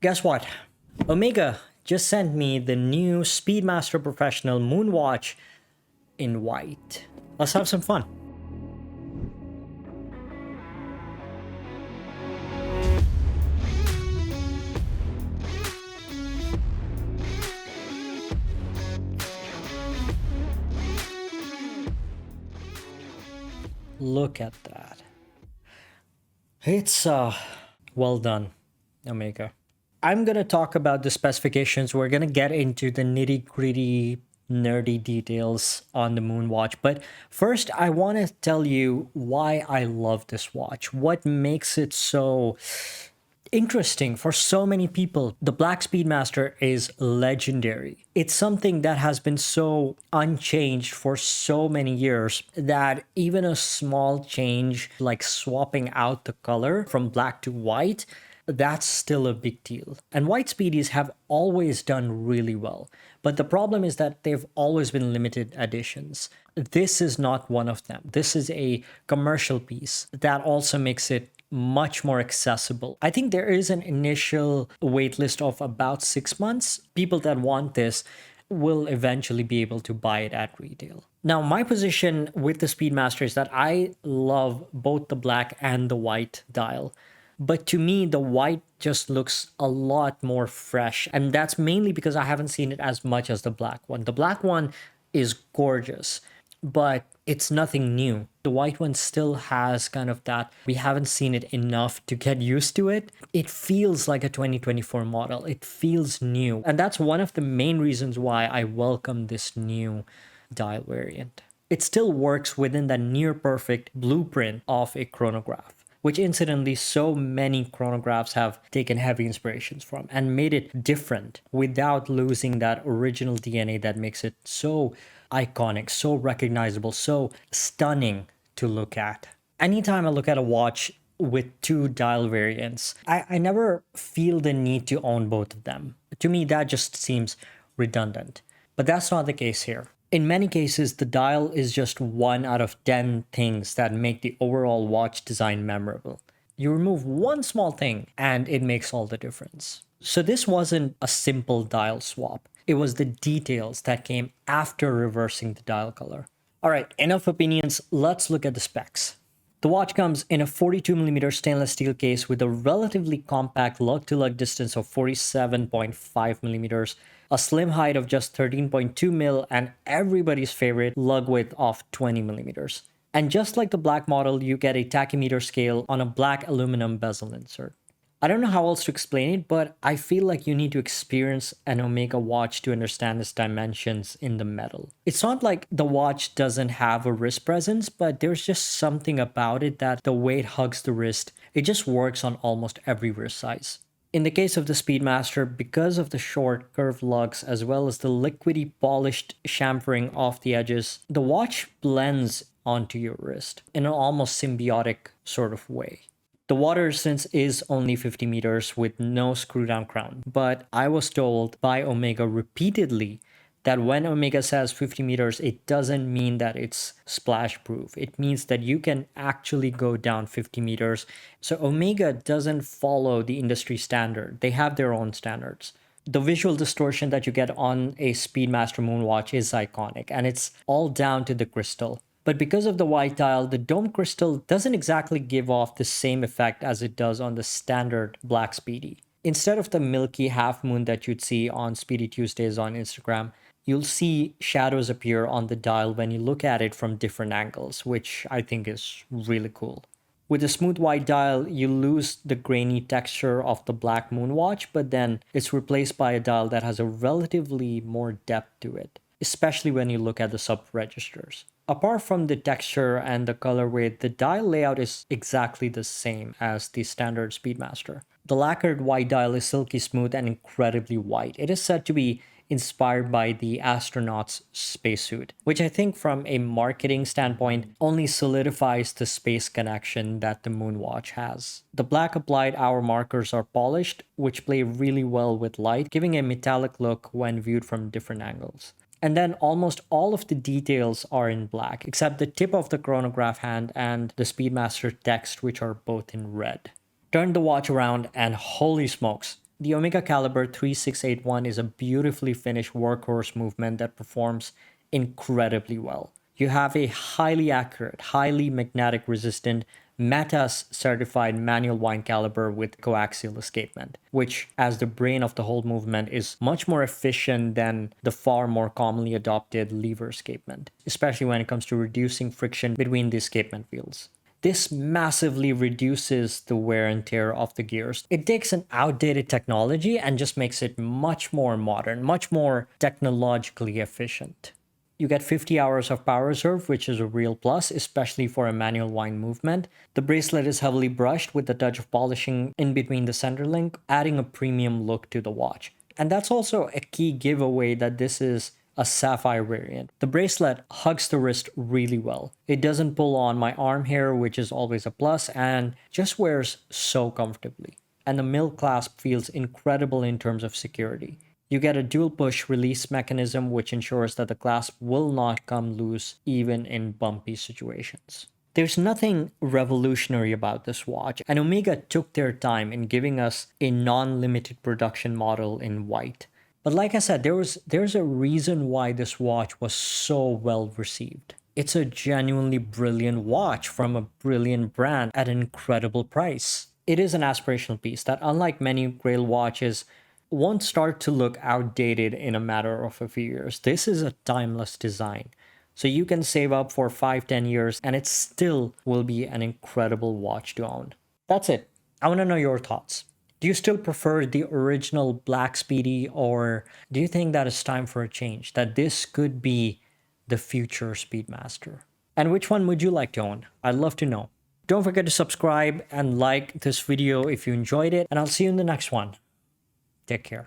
Guess what? Omega just sent me the new Speedmaster Professional Moonwatch in white. Let's have some fun. Look at that. It's well done, Omega. I'm gonna talk about the specifications. We're gonna get into the nitty-gritty, nerdy details on the Moonwatch. But first, I want to tell you why I love this watch. What makes it so interesting for so many people. The Black Speedmaster is legendary. It's something that has been so unchanged for so many years that even a small change like swapping out the color from black to white, that's still a big deal. And white Speedies have always done really well. But the problem is that they've always been limited editions. This is not one of them. This is a commercial piece that also makes it much more accessible. I think there is an initial wait list of about 6 months. People that want this will eventually be able to buy it at retail. Now, my position with the Speedmaster is that I love both the black and the white dial. But to me, the white just looks a lot more fresh. And that's mainly because I haven't seen it as much as the black one. The black one is gorgeous, but it's nothing new. The white one still has kind of that, we haven't seen it enough to get used to it. It feels like a 2024 model. It feels new. And that's one of the main reasons why I welcome this new dial variant. It still works within the near perfect blueprint of a chronograph, which incidentally so many chronographs have taken heavy inspirations from and made it different without losing that original DNA that makes it so iconic, so recognizable, so stunning to look at. Anytime I look at a watch with two dial variants, I never feel the need to own both of them. To me, that just seems redundant. But that's not the case here. In many cases, the dial is just 1 out of 10 things that make the overall watch design memorable. You remove one small thing and it makes all the difference. So this wasn't a simple dial swap. It was the details that came after reversing the dial color. All right, enough opinions. Let's look at the specs. The watch comes in a 42mm stainless steel case with a relatively compact lug-to-lug distance of 47.5mm, a slim height of just 13.2mm, and everybody's favorite lug width of 20mm. And just like the black model, you get a tachymeter scale on a black aluminum bezel insert. I don't know how else to explain it, but I feel like you need to experience an Omega watch to understand its dimensions in the metal. It's not like the watch doesn't have a wrist presence, but there's just something about it that the way it hugs the wrist, it just works on almost every wrist size. In the case of the Speedmaster, because of the short curved lugs as well as the liquidy polished chamfering off the edges, the watch blends onto your wrist in an almost symbiotic sort of way. The water resistance is only 50 meters with no screw down crown, but I was told by Omega repeatedly that when Omega says 50 meters, it doesn't mean that it's splash proof. It means that you can actually go down 50 meters. So Omega doesn't follow the industry standard. They have their own standards. The visual distortion that you get on a Speedmaster Moonwatch is iconic, and it's all down to the crystal. But because of the white dial, the dome crystal doesn't exactly give off the same effect as it does on the standard Black Speedy. Instead of the milky half moon that you'd see on Speedy Tuesdays on Instagram, you'll see shadows appear on the dial when you look at it from different angles, which I think is really cool. With the smooth white dial, you lose the grainy texture of the Black Moonwatch, but then it's replaced by a dial that has a relatively more depth to it, especially when you look at the sub-registers. Apart from the texture and the colorway, the dial layout is exactly the same as the standard Speedmaster. The lacquered white dial is silky smooth and incredibly white. It is said to be inspired by the astronaut's spacesuit, which I think from a marketing standpoint only solidifies the space connection that the Moonwatch has. The black applied hour markers are polished, which play really well with light, giving a metallic look when viewed from different angles. And then almost all of the details are in black, except the tip of the chronograph hand and the Speedmaster text, which are both in red. Turn the watch around and holy smokes, The Omega Caliber 3681 is a beautifully finished workhorse movement that performs incredibly well. You have a highly accurate, highly magnetic resistant, METAS certified manual wind caliber with coaxial escapement, which, as the brain of the whole movement, is much more efficient than the far more commonly adopted lever escapement, especially when it comes to reducing friction between the escapement wheels. This massively reduces the wear and tear of the gears. It takes an outdated technology and just makes it much more modern, much more technologically efficient. You get 50 hours of power reserve, which is a real plus, especially for a manual wind movement. The bracelet is heavily brushed with a touch of polishing in between the center link, adding a premium look to the watch. And that's also a key giveaway that this is a sapphire variant. The bracelet hugs the wrist really well. It doesn't pull on my arm hair, which is always a plus, and just wears so comfortably. And the mill clasp feels incredible in terms of security. You get a dual push release mechanism, which ensures that the clasp will not come loose even in bumpy situations. There's nothing revolutionary about this watch, and Omega took their time in giving us a non-limited production model in white. But like I said, there's a reason why this watch was so well received. It's a genuinely brilliant watch from a brilliant brand at an incredible price. It is an aspirational piece that, unlike many Grail watches, won't start to look outdated in a matter of a few years. This is a timeless design. So you can save up for 5-10 years and it still will be an incredible watch to own. That's it. I want to know your thoughts. Do you still prefer the original Black Speedy, or do you think that it's time for a change? That this could be the future Speedmaster? And which one would you like to own? I'd love to know. Don't forget to subscribe and like this video if you enjoyed it, and I'll see you in the next one. Take care.